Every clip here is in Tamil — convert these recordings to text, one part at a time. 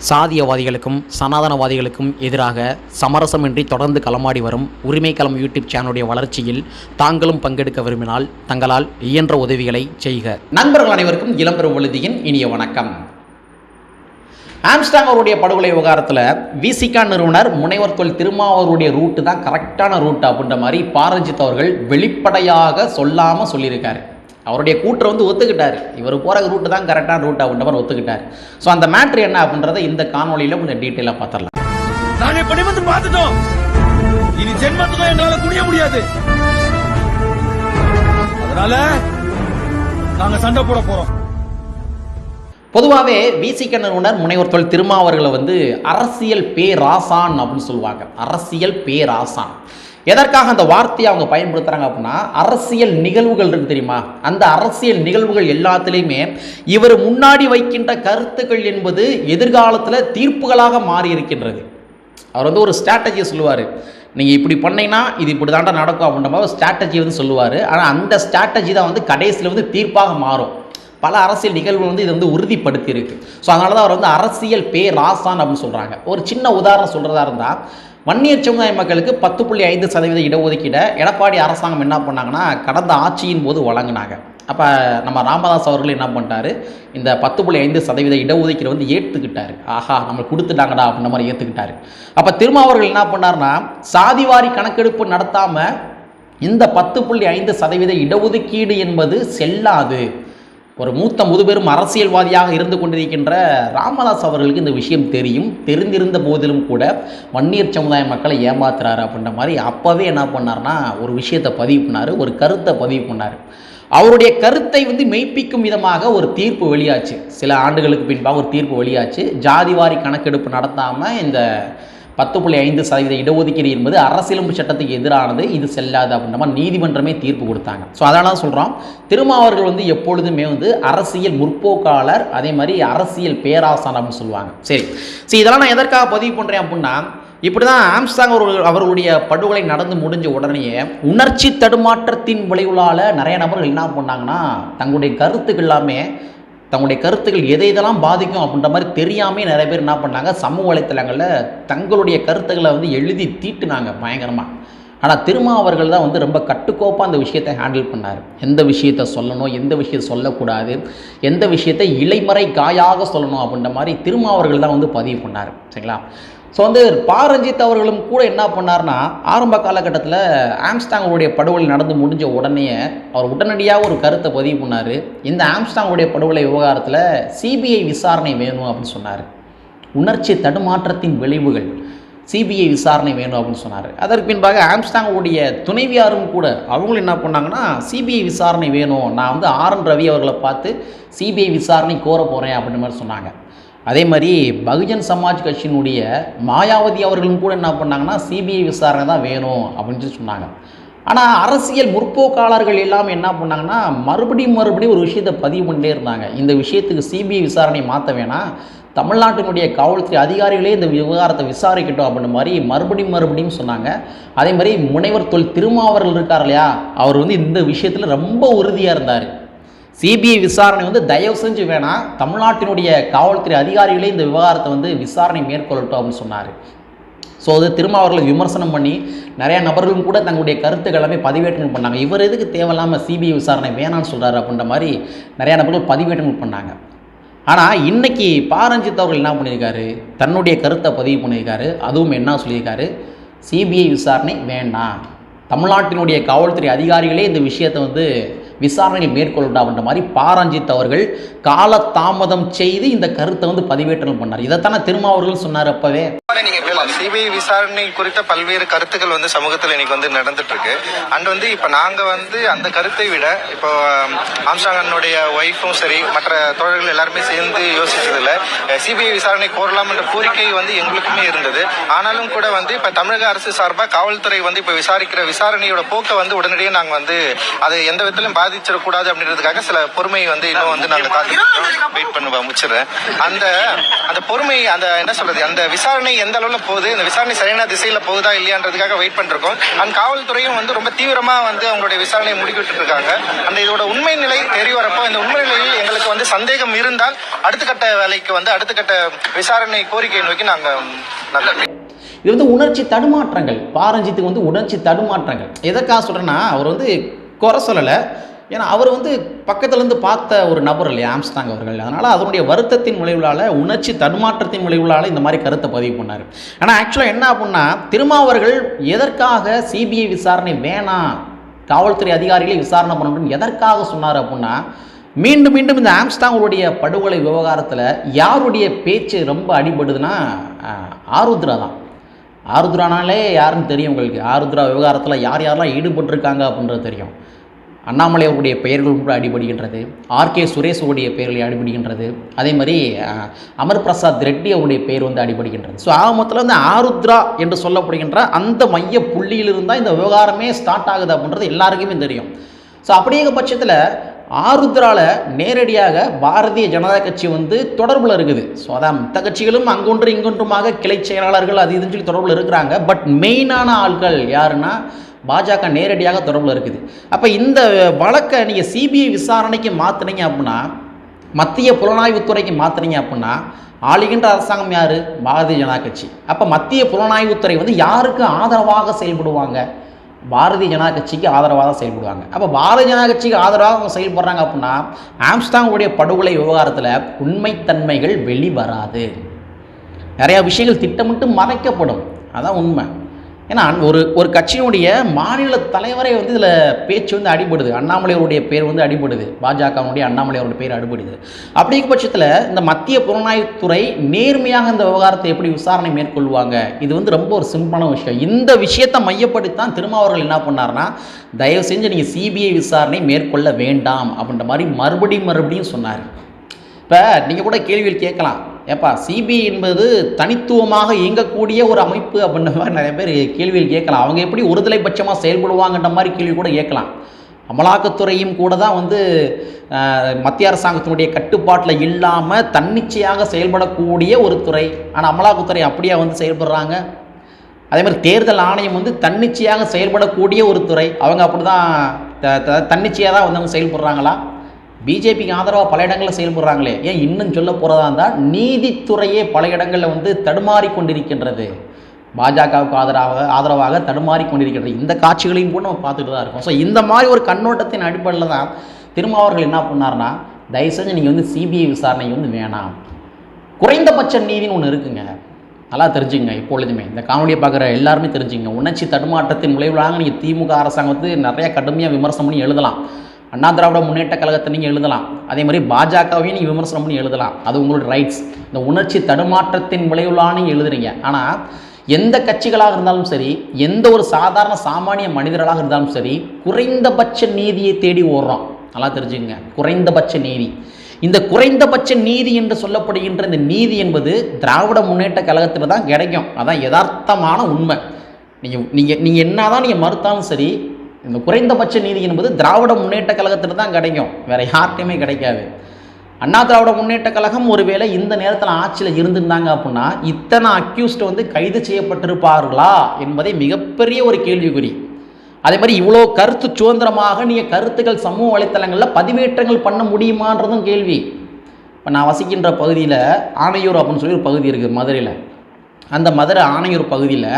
சாதியவாதிகளுக்கும் சனாதனவாதிகளுக்கும் எதிராக சமரசமின்றி தொடர்ந்து களமாடி வரும் உரிமை களம் யூடியூப் சேனலுடைய வளர்ச்சியில் தாங்களும் பங்கெடுக்க விரும்பினால் தங்களால் இயன்ற உதவிகளை செய்க. நண்பர்கள் அனைவருக்கும் இளம்பெரும் விழுதியின் இனிய வணக்கம். ஆம்ஸ்டாங் அவருடைய படுகொலை விவகாரத்தில் விசிகா நிறுவனர் முனைவர் தொல் திருமாவருடைய ரூட்டு தான் கரெக்டான ரூட் அப்படின்ற மாதிரி பாரஞ்சித் அவர்கள் வெளிப்படையாக சொல்லாமல் சொல்லியிருக்காரு. அவருடைய கூட்டரை ஒத்துக்கிட்டார், இவர் போகிற ரூட்டு தான் கரெக்டான ரூட் அப்படின்ற மாதிரி ஒத்துக்கிட்டார். ஸோ அந்த மேட்ரு என்ன அப்படின்றத இந்த காணொலியில் கொஞ்சம் டீட்டெயிலாக பார்த்துடலாம். நாங்கள் படிமத்து பார்த்துட்டோம், இனி ஜென்மத்துக்கும் எங்களால் குடிய முடியாது, அதனால நாங்கள் சண்டை போட போறோம். பொதுவாகவே விசிக நிறுவனர் முனைவர் தொல் திருமாவர்களை அரசியல் பேராசான் அப்படின்னு சொல்லுவாங்க. அரசியல் பேராசான் எதற்காக அந்த வார்த்தையை அவங்க பயன்படுத்துகிறாங்க அப்படின்னா, அரசியல் நிகழ்வுகள் இருக்குது தெரியுமா, அந்த அரசியல் நிகழ்வுகள் எல்லாத்துலேயுமே இவர் முன்னாடி வைக்கின்ற கருத்துக்கள் என்பது எதிர்காலத்தில் தீர்ப்புகளாக மாறி இருக்கின்றது. அவர் ஒரு ஸ்ட்ராட்டஜியை சொல்லுவார், நீங்கள் இப்படி பண்ணிங்கன்னா இது இப்படி தாண்டா நடக்கும் அப்படின்ற மாதிரி ஸ்ட்ராட்டஜி சொல்லுவார். ஆனால் அந்த ஸ்ட்ராட்டஜி தான் கடைசியில் தீர்ப்பாக மாறும். பல அரசியல் நிகழ்வுகள் இதை உறுதிப்படுத்தி இருக்கு. ஸோ அதனால தான் அவர் அரசியல் பேராசான் அப்படின்னு சொல்கிறாங்க. ஒரு சின்ன உதாரணம் சொல்கிறதா இருந்தால், வன்னியர் சமுதாய மக்களுக்கு 10.5% இடஒதுக்கீடை எடப்பாடி அரசாங்கம் என்ன பண்ணாங்கன்னா கடந்த ஆட்சியின் போது வழங்கினாங்க. அப்போ நம்ம ராமதாஸ் அவர்கள் என்ன பண்ணிட்டாரு, இந்த 10.5% இடஒதுக்கீடு ஏற்றுக்கிட்டாரு. ஆஹா, நம்ம கொடுத்துட்டாங்கடா அப்படின்ற மாதிரி ஏற்றுக்கிட்டாரு. அப்போ திருமாவர்கள் என்ன பண்ணார்னா, சாதிவாரி கணக்கெடுப்பு நடத்தாமல் இந்த 10.5% இடஒதுக்கீடு என்பது செல்லாது. ஒரு மூத்த முதுபெரும் அரசியல்வாதியாக இருந்து கொண்டிருக்கின்ற ராமதாஸ் அவர்களுக்கு இந்த விஷயம் தெரிந்திருந்த போதிலும் கூட வன்னியர் சமுதாய மக்களை ஏமாத்துறாரு அப்படின்ற மாதிரி அப்போவே என்ன பண்ணார்னா ஒரு விஷயத்தை பதிவு பண்ணார், ஒரு கருத்தை பதிவு பண்ணார். அவருடைய கருத்தை மெய்ப்பிக்கும் விதமாக ஒரு தீர்ப்பு வெளியாச்சு. சில ஆண்டுகளுக்கு பின்பாக ஒரு தீர்ப்பு வெளியாச்சு. ஜாதிவாரி கணக்கெடுப்பு நடத்தாமல் இந்த 10.5% இடஒதுக்கீடு என்பது அரசியலமைப்பு சட்டத்துக்கு எதிரானது, இது செல்லாது அப்படின்ற மாதிரி நீதிமன்றமே தீர்ப்பு கொடுத்தாங்க. ஸோ அதனால சொல்கிறோம், திருமாவர்கள் எப்பொழுதுமே அரசியல் முற்போக்காளர், அதே மாதிரி அரசியல் பேராசான் அப்படின்னு சொல்லுவாங்க. சரி, இதெல்லாம் நான் எதற்காக பதிவு பண்ணுறேன் அப்படின்னா, இப்படி தான் ஆம்ஸ்டாங் அவர்களுடைய படுகொலை நடந்து முடிஞ்ச உடனேயே உணர்ச்சி தடுமாற்றத்தின் விளைவுகளால் நிறைய நபர்கள் என்ன பண்ணாங்கன்னா தங்களுடைய கருத்துக்கள் எல்லாமே தங்களுடைய கருத்துக்கள் எதெல்லாம் பாதிக்கும் அப்படின்ற மாதிரி தெரியாமல் நிறைய பேர் என்ன பண்ணாங்க, சமூக வலைத்தளங்களில் தங்களுடைய கருத்துக்களை எழுதி தீட்டுனாங்க பயங்கரமாக. ஆனால் திருமாவர்கள் தான் ரொம்ப கட்டுக்கோப்பாக அந்த விஷயத்தை ஹேண்டில் பண்ணார். எந்த விஷயத்தை சொல்லணும், எந்த விஷயத்தை சொல்லக்கூடாது, எந்த விஷயத்தை இலைமறை காயாக சொல்லணும் அப்படின்ற மாதிரி திருமாவர்கள் தான் பதிவு பண்ணார். சரிங்களா? ஸோ பாரஞ்சித் அவர்களும் கூட என்ன பண்ணார்னா, ஆரம்ப காலகட்டத்தில் ஆம்ஸ்டாங்களுடைய படுகொலை நடந்து முடிஞ்ச உடனே அவர் உடனடியாக ஒரு கருத்தை பதிவு பண்ணார். இந்த ஆம்ஸ்டாங்குடைய படுகொலை விவகாரத்தில் சிபிஐ விசாரணை வேணும் அப்படின்னு சொன்னார். உணர்ச்சி தடுமாற்றத்தின் விளைவுகள், சிபிஐ விசாரணை வேணும் அப்படின்னு சொன்னார். அதற்கு பின்பாக ஆம்ஸ்டாங்குடைய துணைவியாரும் கூட அவங்களும் என்ன பண்ணாங்கன்னா, சிபிஐ விசாரணை வேணும், நான் ஆர்.என். ரவி அவர்களை பார்த்து சிபிஐ விசாரணை கோர போகிறேன் அப்படின்ற மாதிரி சொன்னாங்க. அதே மாதிரி பகுஜன் சமாஜ் கட்சியினுடைய மாயாவதி அவர்களும் கூட என்ன பண்ணாங்கன்னா, சிபிஐ விசாரணை தான் வேணும் அப்படின்னு சொன்னாங்க. ஆனால் அரசியல் முற்போக்காளர்கள் எல்லாமே என்ன பண்ணாங்கன்னா, மறுபடியும் ஒரு விஷயத்தை பதிவு பண்ணிட்டே இருந்தாங்க. இந்த விஷயத்துக்கு சிபிஐ விசாரணை மாற்ற வேணாம், தமிழ்நாட்டினுடைய காவல்துறை அதிகாரிகளே இந்த விவகாரத்தை விசாரிக்கட்டும் அப்படின்ற மாதிரி மறுபடியும் சொன்னாங்க. அதே மாதிரி முனைவர் தொல் திருமாவர்கள் இருக்கார் இல்லையா, அவர் இந்த விஷயத்தில் ரொம்ப உறுதியாக இருந்தார். சிபிஐ விசாரணை தயவு செஞ்சு வேணாம், தமிழ்நாட்டினுடைய காவல்துறை அதிகாரிகளே இந்த விவகாரத்தை விசாரணை மேற்கொள்ளட்டும் அப்படின்னு சொன்னார். ஸோ திருமாவர்களை விமர்சனம் பண்ணி நிறையா நபர்களும் கூட தங்களுடைய கருத்துக்கள் எல்லாமே பதிவேற்றங்கள் பண்ணாங்க. இவர் எதுக்கு தேவையில்லாமல் சிபிஐ விசாரணை வேணான்னு சொல்கிறாரு அப்படின்ற மாதிரி நிறையா நபர்கள் பதிவேற்றங்கள் பண்ணாங்க. ஆனால் இன்றைக்கி பாரஞ்சித் அவர்கள் என்ன பண்ணியிருக்காரு, தன்னுடைய கருத்தை பதிவு பண்ணியிருக்காரு. அதுவும் என்ன சொல்லியிருக்காரு, சிபிஐ விசாரணை வேண்டாம், தமிழ்நாட்டினுடைய காவல்துறை அதிகாரிகளே இந்த விஷயத்தை விசாரணை மேற்கொள்ளட்டா அப்படின்ற மாதிரி பாரஞ்சித் அவர்கள் காலதாமதம் செய்து இந்த கருத்தை பதிவேற்றல் பண்ணார். இதைத்தானே திருமாவர்கள் சொன்னார். அப்பவே சிபிஐ விசாரணை குறித்த பல்வேறு கருத்துக்கள் சமூகத்தில் இன்னைக்கு நடந்துட்டு இருக்கு. அண்ட் இப்ப நாங்க அந்த கருத்தை விட இப்போ ஆம்ஸ்டாங்கனுடைய ஒய்ஃபும் சரி மற்ற தோழர்கள் எல்லாருமே சேர்ந்து யோசிச்சதுல சிபிஐ விசாரணை கோரலாம் என்ற கோரிக்கை எங்களுக்குமே இருந்தது. ஆனாலும் கூட இப்ப தமிழக அரசு சார்பாக காவல்துறை இப்ப விசாரிக்கிற விசாரணையோட போக்க உடனடியே நாங்க அதை எந்த விதத்திலும் பாதிச்சிடக்கூடாது அப்படின்றதுக்காக சில பொறுமை வந்து இன்னும் வந்து நாங்க வெயிட் பண்ண முடிச்சிடுறேன். அந்த அந்த பொறுமை, அந்த என்ன சொல்றது, அந்த விசாரணை எந்த அளவுல போகுது, இந்த விசாரணை சரியான திசையில போகுதா இல்லையான்றதுக்காக வெயிட் பண்ணிருக்கோம். அந்த காவல்துறையும் வந்து ரொம்ப தீவிரமா வந்து அவங்களுடைய விசாரணையை முடிக்கிட்டு இருக்காங்க. அந்த இதோட உண்மை நிலை தெரிய வரப்போ இந்த உண்மை நிலையில் எங்களுக்கு வந்து சந்தேகம் இருந்தால் அடுத்த கட்ட வேலைக்கு வந்து அடுத்த கட்ட விசாரணை கோரிக்கையை நோக்கி நாங்க இது வந்து உணர்ச்சி தடுமாற்றங்கள். பாரஞ்சித்துக்கு வந்து உணர்ச்சி தடுமாற்றங்கள். எதற்காக சொல்கிறேன்னா, அவர் வந்து குறை சொல்லலை, ஏன்னா அவர் வந்து பக்கத்துலேருந்து பார்த்த ஒரு நபர் இல்லையா ஆம்ஸ்ட்ராங் அவர்கள். அதனால் அதனுடைய வருத்தத்தின் விளைவுளால், உணர்ச்சி தடுமாற்றத்தின் விளைவுளால் இந்த மாதிரி கருத்தை பதிவு பண்ணார். ஆனால் ஆக்சுவலாக என்ன அப்படின்னா, திருமாவர்கள் எதற்காக சிபிஐ விசாரணை வேணாம், காவல்துறை அதிகாரிகளை விசாரணை பண்ணணும்னு எதற்காக சொன்னார் அப்படின்னா, மீண்டும் மீண்டும் இந்த ஆம்ஸ்ட்ராங்குடைய படுகொலை விவகாரத்தில் யாருடைய பேச்சு ரொம்ப அடிபடுதுன்னா ஆருத்ரா தான். ஆருத்ரானாலே யாருன்னு தெரியும் உங்களுக்கு. ஆருத்ரா விவகாரத்தில் யார் யாரெல்லாம் ஈடுபட்டிருக்காங்க அப்படின்றது தெரியும். அண்ணாமலை அவருடைய பெயர்கள் கூட அடிபடுகின்றது, ஆர்கே சுரேஷுடைய பெயர்கள் அடிபடுகின்றது, அதே மாதிரி அமர் பிரசாத் ரெட்டி அவருடைய பெயர் வந்து அடிபடுகின்றது. ஸோ ஆரம்பத்தில் வந்து ஆருத்ரா என்று சொல்லப்படுகின்ற அந்த மைய புள்ளியிலிருந்தால் இந்த விவகாரமே ஸ்டார்ட் ஆகுது அப்படின்றது எல்லாருக்குமே தெரியும். ஸோ அப்படியே பட்சத்தில் ஆருத்ரால நேரடியாக பாரதிய ஜனதா கட்சி வந்து தொடர்பில் இருக்குது. ஸோ அதான் மற்ற கட்சிகளும் அங்கொன்று இங்கொன்றுமாக கிளை செயலாளர்கள் அது இதுன்னு சொல்லி தொடர்பில் இருக்கிறாங்க. பட் மெயினான ஆட்கள் யாருன்னா பாஜக நேரடியாக தொடர்பில் இருக்குது. அப்போ இந்த வழக்கை நீங்கள் சிபிஐ விசாரணைக்கு மாற்றினீங்க அப்படின்னா, மத்திய புலனாய்வுத்துறைக்கு மாற்றினீங்க அப்படின்னா, ஆளுகின்ற அரசாங்கம் யார்? பாரதிய ஜனதா கட்சி. அப்போ மத்திய புலனாய்வுத்துறை வந்து யாருக்கு ஆதரவாக செயல்படுவாங்க? பாரதிய ஜனதா கட்சிக்கு ஆதரவாக தான் செயல்படுவாங்க. அப்போ பாரதிய ஜனதா கட்சிக்கு ஆதரவாக அவங்க செயல்படுறாங்க அப்படின்னா, ஆம்ஸ்ட்ராங்குடைய படுகொலை விவகாரத்தில் உண்மைத்தன்மைகள் வெளிவராது, நிறையா விஷயங்கள் திட்டமிட்டு மறைக்கப்படும். அதான் உண்மை. ஏன்னா ஒரு கட்சியினுடைய மாநில தலைவரை வந்து இதில் பேச்சு வந்து அடிபடுது, அண்ணாமலையோருடைய பேர் வந்து அடிபடுது, பாஜகவுடைய அண்ணாமலையோருடைய பேர் அடிபடுது. அப்படிங்கிற பட்சத்தில் இந்த மத்திய புலனாய்வுத்துறை நேர்மையாக இந்த விவகாரத்தை எப்படி விசாரணை மேற்கொள்வாங்க? இது வந்து ரொம்ப ஒரு சிம்பிளான விஷயம். இந்த விஷயத்தை மையப்படுத்தித்தான் திருமாவர்கள் என்ன பண்ணார்னா, தயவு செஞ்சு நீங்கள் சிபிஐ விசாரணை மேற்கொள்ள வேண்டாம் அப்படின்ற மாதிரி மறுபடியும் சொன்னார். இப்போ நீங்கள் கூட கேள்வியில் கேட்கலாம், ஏப்பா சிபிஐ என்பது தனித்துவமாக இயங்கக்கூடிய ஒரு அமைப்பு அப்படின்ற மாதிரி நிறைய பேர் கேள்வியில் கேட்கலாம். அவங்க எப்படி ஒருதலைபட்சமாக செயல்படுவாங்கன்ற மாதிரி கேள்வி கூட கேட்கலாம். அமலாக்கத்துறையும் கூட தான் வந்து மத்திய அரசாங்கத்தினுடைய கட்டுப்பாட்டில் இல்லாமல் தன்னிச்சையாக செயல்படக்கூடிய ஒரு துறை. ஆனால் அமலாக்கத்துறை அப்படியே வந்து செயல்படுறாங்க. அதே மாதிரி தேர்தல் ஆணையம் வந்து தன்னிச்சையாக செயல்படக்கூடிய ஒரு துறை. அவங்க அப்படி தான் தன்னிச்சையாக தான் வந்து அவங்க செயல்படுறாங்களா? பிஜேபிக்கு ஆதரவாக பல இடங்களில் செயல்படுறாங்களே. ஏன் இன்னும் சொல்ல போகிறதா இருந்தால் நீதித்துறையே பல இடங்களில் வந்து தடுமாறி கொண்டிருக்கின்றது, பாஜகவுக்கு ஆதரவாக தடுமாறி கொண்டிருக்கின்றது. இந்த காட்சிகளையும் கூட நம்ம பார்த்துட்டு தான் இருக்கோம். ஸோ இந்த மாதிரி ஒரு கண்ணோட்டத்தின் அடிப்படையில் தான் திருமாவர்கள் என்ன பண்ணார்னா, தயவு செஞ்சு நீங்கள் வந்து சிபிஐ விசாரணை வந்து வேணாம், குறைந்தபட்ச நீதினு ஒன்று இருக்குங்க, நல்லா தெரிஞ்சுங்க. இப்பொழுதுமே இந்த காணொலியை பார்க்குற எல்லாருமே தெரிஞ்சுங்க. உணர்ச்சி தடுமாற்றத்தின் விளைவுகளாக நீங்கள் திமுக அரசாங்கத்தை நிறையா கடுமையாக விமர்சனம் பண்ணி எழுதலாம், அண்ணா திராவிட முன்னேற்ற கழகத்தை நீங்கள் எழுதலாம், அதே மாதிரி பாஜகவையும் நீங்கள் விமர்சனம் பண்ணி எழுதலாம், அது உங்களோட ரைட்ஸ். இந்த உணர்ச்சி தடுமாற்றத்தின் விளைவுலான்னு நீங்கள் எழுதுறீங்க. ஆனால் எந்த கட்சிகளாக இருந்தாலும் சரி, எந்த ஒரு சாதாரண சாமானிய மனிதர்களாக இருந்தாலும் சரி, குறைந்தபட்ச நீதியை தேடி ஓடுறோம். நல்லா தெரிஞ்சுங்க, குறைந்தபட்ச நீதி. இந்த குறைந்தபட்ச நீதி என்று சொல்லப்படுகின்ற இந்த நீதி என்பது திராவிட முன்னேற்ற கழகத்தில் தான் கிடைக்கும். அதான் யதார்த்தமான உண்மை. நீங்கள் என்ன தான் நீங்கள் மறுத்தாலும் சரி, இந்த குறைந்தபட்ச நீதி என்பது திராவிட முன்னேற்ற கழகத்தில் தான் கிடைக்கும், வேறு யார்கிட்டையுமே கிடைக்காது. அண்ணா திராவிட முன்னேற்ற கழகம் ஒருவேளை இந்த நேரத்தில் ஆட்சியில் இருந்திருந்தாங்க அப்படின்னா இத்தனை அக்யூஸ்ட் வந்து கைது செய்யப்பட்டிருப்பார்களா என்பதை மிகப்பெரிய ஒரு கேள்விக்குறி. அதே மாதிரி இவ்வளோ கருத்து சுதந்திரமாக நீங்கள் கருத்துக்கள் சமூக வலைத்தளங்களில் பதிவேற்றங்கள் பண்ண முடியுமான்றதும் கேள்வி. இப்போ நான் வசிக்கின்ற பகுதியில் ஆணையூர் அப்படின்னு சொல்லி ஒரு பகுதி இருக்குது மதுரையில். அந்த மதுரை ஆணையூர் பகுதியில்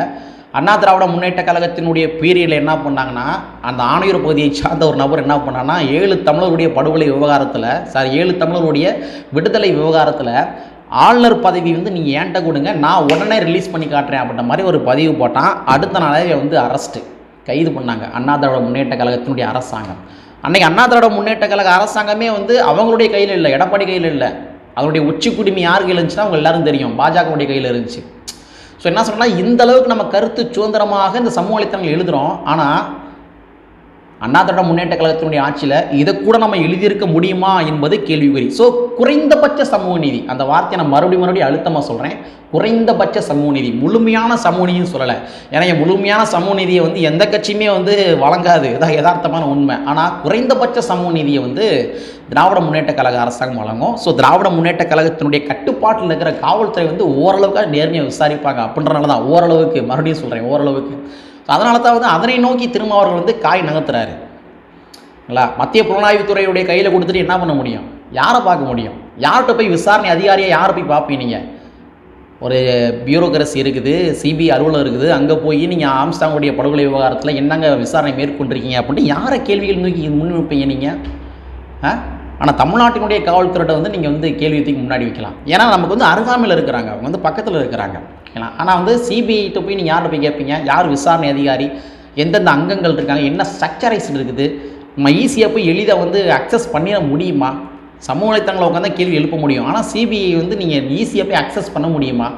அண்ணா திராவிட முன்னேற்ற கழகத்தினுடைய பீரியடில் என்ன பண்ணாங்கன்னா, அந்த ஆணையூர் பகுதியை சார்ந்த ஒரு நபர் என்ன பண்ணாங்கன்னா, 7 தமிழருடைய படுகொலை விவகாரத்தில் 7 தமிழருடைய விடுதலை விவகாரத்தில் ஆளுநர் பதவி வந்து நீங்கள் ஏன்ட்ட கொடுங்க, நான் உடனே ரிலீஸ் பண்ணி காட்டுறேன் அப்படின்ற மாதிரி ஒரு பதிவு போட்டான். அடுத்த நாளே வந்து அரெஸ்ட்டு, கைது பண்ணாங்க அண்ணா திராவிட முன்னேற்ற கழகத்தினுடைய அரசாங்கம். அன்றைக்கி அண்ணா திராவிட முன்னேற்ற கழக அரசாங்கமே வந்து அவங்களுடைய கையில் இல்லை, எடப்பாடி கையில் இல்லை. அதனுடைய உச்சி குடிமை யார் கையில் இருந்துச்சுன்னா அவங்க எல்லாரும் தெரியும், பாஜகவுடைய கையில் இருந்துச்சு. ஸோ என்ன சொன்னால், இந்த அளவுக்கு நம்ம கருத்து சுதந்திரமாக இந்த சமூக வலைத்தளங்கள் எழுதுகிறோம். ஆனால் அண்ணா திராவிட முன்னேற்ற கழகத்தினுடைய ஆட்சியில் இதை கூட நம்ம எழுதியிருக்க முடியுமா என்பது கேள்விக்குறி. ஸோ குறைந்தபட்ச சமூக நீதி, அந்த வார்த்தையை நான் மறுபடியும் அழுத்தமாக சொல்கிறேன். குறைந்தபட்ச சமூக நீதி, முழுமையான சமூக நீதினு சொல்லலை. ஏன்னா முழுமையான சமூக நீதியை வந்து எந்த கட்சியுமே வந்து வழங்காது, இதான் யதார்த்தமான உண்மை. ஆனால் குறைந்தபட்ச சமூக நீதியை வந்து திராவிட முன்னேற்ற கழக அரசாங்கம் வழங்கும். ஸோ திராவிட முன்னேற்ற கழகத்தினுடைய கட்டுப்பாட்டில் இருக்கிற காவல்துறை வந்து ஓரளவுக்கு நேர்மையாக விசாரிப்பாங்க அப்படின்றனால தான், ஓரளவுக்கு மறுபடியும் சொல்கிறேன், ஓரளவுக்கு. அதனால தான் வந்து அதனை நோக்கி திருமாவர்கள் வந்து காய் நகர்த்துறாரு. மத்திய புலனாய்வுத்துறையுடைய கையில் கொடுத்துட்டு என்ன பண்ண முடியும்? யாரை பார்க்க முடியும்? யார்கிட்ட போய் விசாரணை அதிகாரியை யாரை போய் பார்ப்பீங்க? நீங்கள் ஒரு பியூரோக்ரஸி இருக்குது, சிபிஐ அலுவலகம் இருக்குது, அங்கே போய் நீங்கள் ஆம்ஸ்டாங்குடைய படுகொலை விவகாரத்தில் என்னங்க விசாரணை மேற்கொண்டிருக்கீங்க அப்படின்ட்டு யாரை கேள்விகள் நோக்கி முன்வைப்பீங்க நீங்கள்? ஆனால் தமிழ்நாட்டினுடைய காவல்துறையிட்ட வந்து நீங்கள் வந்து கேள்வி தூக்கி முன்னாடி வைக்கலாம். ஏன்னா நமக்கு வந்து அருகாமையில் இருக்கிறாங்க, அவங்க வந்து பக்கத்தில் இருக்கிறாங்க. ஆனால் வந்து சிபிஐட்ட போய் நீங்கள் யார்கிட்ட போய் கேட்பீங்க? யார் விசாரணை அதிகாரி, எந்தெந்த அங்கங்கள் இருக்காங்க, என்ன ஸ்ட்ரக்சரைஸ்டு இருக்குது, நம்ம ஈஸியாக போய் எளிதாக வந்து அக்சஸ் பண்ணிட முடியுமா? சமூக வலைத்தளங்களை உட்காந்து கேள்வி எழுப்ப முடியும். ஆனால் சிபிஐ வந்து நீங்கள் ஈஸியாக போய் அக்சஸ் பண்ண முடியுமா?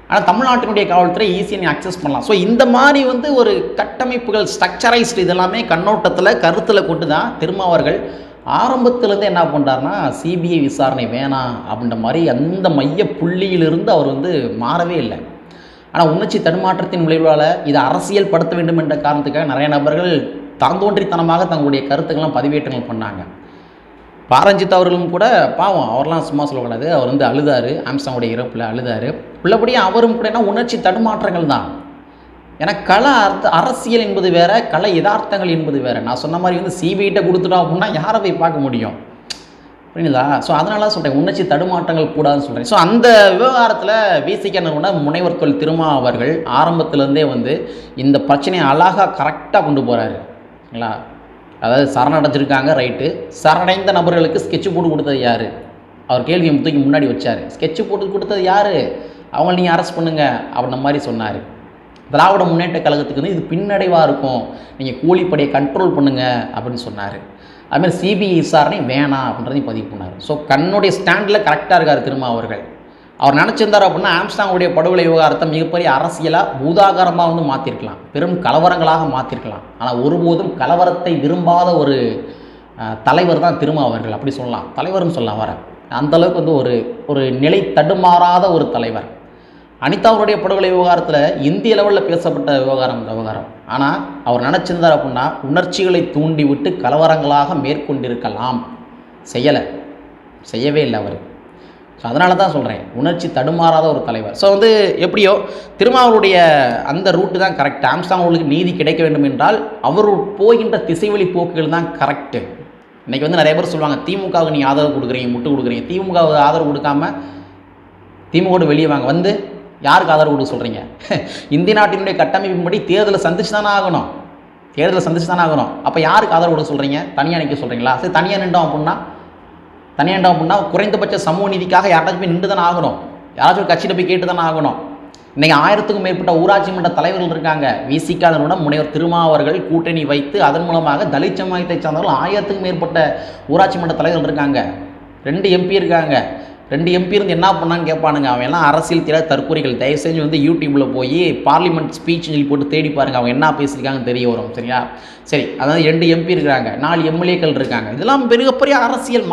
ஆனால் தமிழ்நாட்டினுடைய காவல்துறை ஈஸியாக நீங்கள் அக்சஸ் பண்ணலாம். ஸோ இந்த மாதிரி வந்து ஒரு கட்டமைப்புகள், ஸ்ட்ரக்சரைஸ்டு இதெல்லாமே கண்ணோட்டத்தில் கருத்தில் கொண்டு தான் திருமாவர்கள் ஆரம்பத்துலேருந்து என்ன பண்ணுறாருனா சிபிஐ விசாரணை வேணாம் அப்படின்ற மாதிரி அந்த மைய புள்ளியிலிருந்து அவர் வந்து மாறவே இல்லை. ஆனால் உணர்ச்சி தடுமாற்றத்தின் விளைவால் இதை அரசியல் படுத்த வேண்டும் என்ற காரணத்துக்காக நிறைய நபர்கள் தாந்தோன்றித்தனமாக தங்களுடைய கருத்துக்கள்லாம் பதிவேற்றங்கள் பண்ணாங்க. பாரஞ்சித் அவர்களும் கூட பாவம், அவர்லாம் சும்மா சொல்லக்கூடாது, அவர் வந்து அழுதாரு, ஆம்ஸ்டாங்குடைய இறப்பில் அழுதாரு. உள்ளபடியே அவரும் கூட என்ன உணர்ச்சி தடுமாற்றங்கள் தான். ஏன்னா அரசியல் என்பது வேறு, கலை யதார்த்தங்கள் என்பது வேறு. நான் சொன்ன மாதிரி வந்து சிபிஐட்ட கொடுத்துட்டோம் அப்படின்னா யாரை போய் பார்க்க முடியும்? புரியுதா? ஸோ அதனால சொல்கிறேன், உணர்ச்சி தடுமாற்றங்கள் கூடாதுன்னு சொல்கிறேன். ஸோ அந்த விவகாரத்தில் விசிக நிறுவன முனைவர் தொல் திருமா அவர்கள் ஆரம்பத்திலேருந்தே வந்து இந்த பிரச்சனையை அழகாக கரெக்டாக கொண்டு போகிறாரு. இல்லைங்களா? அதாவது சரணடைஞ்சிருக்காங்க, ரைட்டு. சரணடைந்த நபர்களுக்கு ஸ்கெட்சு போட்டு கொடுத்தது யார்? அவர் கேள்வியை தூக்கி முன்னாடி வச்சார். ஸ்கெட்சு போட்டு கொடுத்தது யார்? அவங்கள நீங்கள் அரெஸ்ட் பண்ணுங்கள் அப்படின்ற மாதிரி சொன்னார். திராவிட முன்னேற்ற கழகத்துக்கு வந்து இது பின்னடைவாக இருக்கும், நீங்கள் கூலிப்படையை கண்ட்ரோல் பண்ணுங்கள் அப்படின்னு சொன்னார். அதுமாதிரி சிபிஐ விசாரணை வேணாம் அப்படின்றதையும் பதிவு பண்ணார். ஸோ கண்ணுடைய ஸ்டாண்டில் கரெக்டாக இருக்கார் திருமா அவர்கள். அவர் நினச்சிருந்தார் அப்படின்னா ஆம்ஸ்டாங்குடைய படுகொலை விவகாரத்தை மிகப்பெரிய அரசியலாக பூதாகாரமாக வந்து மாற்றிருக்கலாம், பெரும் கலவரங்களாக மாற்றிருக்கலாம். ஆனால் ஒருபோதும் கலவரத்தை விரும்பாத ஒரு தலைவர் தான் திருமா அவர்கள், அப்படி சொல்லலாம், தலைவர்னு சொல்லலாம். வர அந்தளவுக்கு வந்து ஒரு நிலை தடுமாறாத ஒரு தலைவர். அனிதாவுடைய படுகொலை விவகாரத்தில் இந்திய லெவலில் பேசப்பட்ட விவகாரம். ஆனால் அவர் நினச்சிருந்தார் அப்படின்னா உணர்ச்சிகளை தூண்டிவிட்டு கலவரங்களாக மேற்கொண்டிருக்கலாம். செய்யவே இல்லை அவர். ஸோ அதனால தான் சொல்கிறேன், உணர்ச்சி தடுமாறாத ஒரு தலைவர். ஸோ வந்து எப்படியோ திருமாவளுடைய அந்த ரூட்டு தான் கரெக்ட். ஆம்ஸ்டாங்களுக்கு நீதி கிடைக்க வேண்டும் என்றால் அவர் போகின்ற திசைவழி போக்குகள் தான் கரெக்டு. இன்றைக்கி வந்து நிறைய பேர் சொல்லுவாங்க, திமுகவுக்கு நீங்கள் ஆதரவு கொடுக்குறீங்க, முட்டு கொடுக்குறீங்க. திமுகவுக்கு ஆதரவு கொடுக்காம திமுக வெளியே வாங்க, வந்து யாருக்கு ஆதரவு கொடுக்க சொல்கிறீங்க? இந்திய நாட்டினுடைய கட்டமைப்பின்படி தேர்தலை சந்திச்சு தானே ஆகணும். அப்போ யாருக்கு ஆதரவு கொடுக்க சொல்கிறீங்க? தனியாக நிற்க சொல்கிறீங்களா? சரி, தனியாக நின்றோம் அப்படின்னா குறைந்தபட்ச சமூக நீதிக்காக யாராச்சும் போய் நின்று தானே ஆகணும், யாராச்சும் ஒரு கட்சியில் போய் கேட்டு தானே ஆகணும். இன்றைக்கி 1000க்கும் மேற்பட்ட ஊராட்சி மன்ற தலைவர்கள் இருக்காங்க. விசிக நிறுவனம் முனைவர் திருமா அவர்கள் கூட்டணி வைத்து அதன் மூலமாக தலித் சமூகத்தை சார்ந்தவர்கள் 1000க்கும் மேற்பட்ட ஊராட்சி மன்ற தலைவர்கள் இருக்காங்க. 2 MP இருக்காங்க. 2 MP இருந்து என்ன பண்ணான்னு கேட்பானுங்க. அவன் எல்லாம் அரசியல் தெரியாத தற்கொலைகள். தயவு செஞ்சு வந்து யூடியூப்பில் போய் பார்லிமெண்ட் ஸ்பீச் சொல்லி போட்டு தேடி பாருங்கள், அவங்க என்ன பேசியிருக்காங்கன்னு தெரிய வரும். சரியா? சரி, அதாவது 2 MP இருக்காங்க, 4 MLAக்கள் இருக்காங்க. இதெல்லாம் மிகப்பெரிய அரசியல்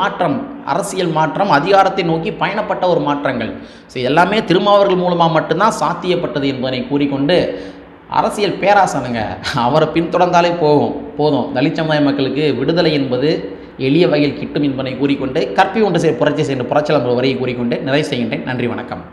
மாற்றம், அதிகாரத்தை நோக்கி பயணப்பட்ட ஒரு மாற்றங்கள். ஸோ எல்லாமே திருமாவர்கள் மூலமாக மட்டும்தான் சாத்தியப்பட்டது என்பதனை கூறிக்கொண்டு, அரசியல் பேராசனுங்க, அவரை பின்தொடர்ந்தாலே போதும், தலித் சமுதாய மக்களுக்கு விடுதலை என்பது எளிய வகையில் கிட்டும் என்பதை கூறிக்கொண்டு, கற்பி ஒன்று புரட்சி செய்கின்ற புரட்சியாளர் வரையை கூறிக்கொண்டு நிறைவு செய்கின்றேன். நன்றி, வணக்கம்.